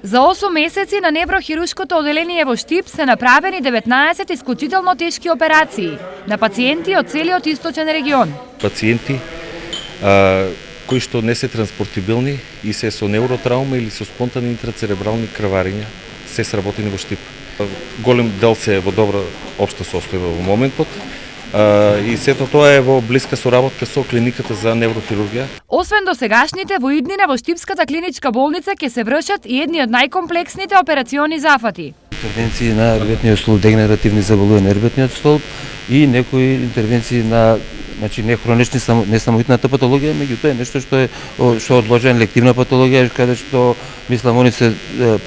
За 8 месеци на неврохирушкото оделение во Штип се направени 19 исклучително тешки операции на пациенти од целиот источен регион. Пациенти кои што не се транспортибилни и се со неуротраума или со спонтани интрацеребрални крварења се сработени во Штип. Голем дел се е во добра општа состојба во моментот. И сето тоа е во блиска соработка со клиниката за неврохирургија. Освен досегашните, во иднина во Штипската клиничка болница ќе се вршат и едни од најкомплексните операциони зафати. Интервенции на ребетниот столб, дегенеративни заболувања на ребетниот столб и некои интервенции на не хронични, не само хитната патологија, меѓутоа е нешто што одложена лективна патологија, каде што мислам они се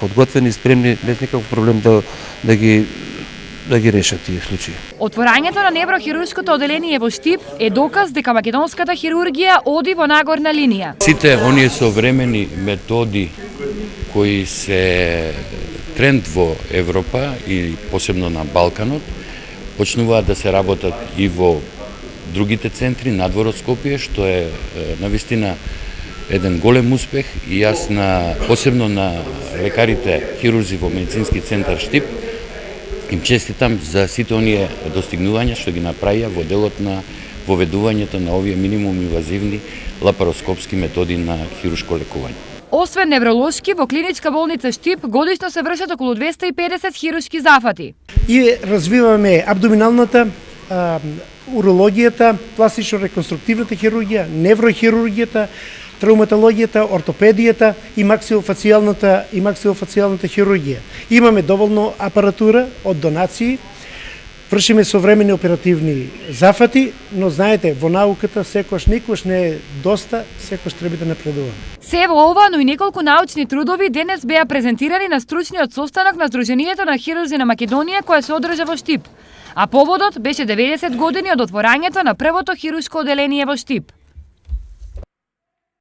подготвени, спремни, без никаков проблем да ги решат тие случаи. Отворањето на неврохируршкото оделение во Штип е доказ дека македонската хирургија оди во нагорна линија. Сите оние современи методи кои се тренд во Европа и посебно на Балканот, почнуваат да се работат и во другите центри надвор од Скопје, што е навистина еден голем успех и јас посебно на лекарите хирурзи во медицински центар Штип им честитам за сите оние достигнувања што ги направија во делот на воведувањето на овие минимум инвазивни лапароскопски методи на хируршко лекување. Освен невролошки, во клиничка болница Штип годишно се вршат околу 250 хируршки зафати. И развиваме абдоминалната, урологијата, пластично-реконструктивната хирургија, неврохирургијата, травматологијата, ортопедијата и максилофацијалната хирургија. Имаме доволно апаратура од донации, вршиме современи оперативни зафати, но знаете, во науката секојаш никош не е доста, секојаш треба да напредуваме. Се во ова, но и неколку научни трудови денес беа презентирани на стручниот состанок на Сдруженијето на хирурзи на Македонија која се одржа во Штип. А поводот беше 90 години од отворањето на првото хируршко оделение во Штип.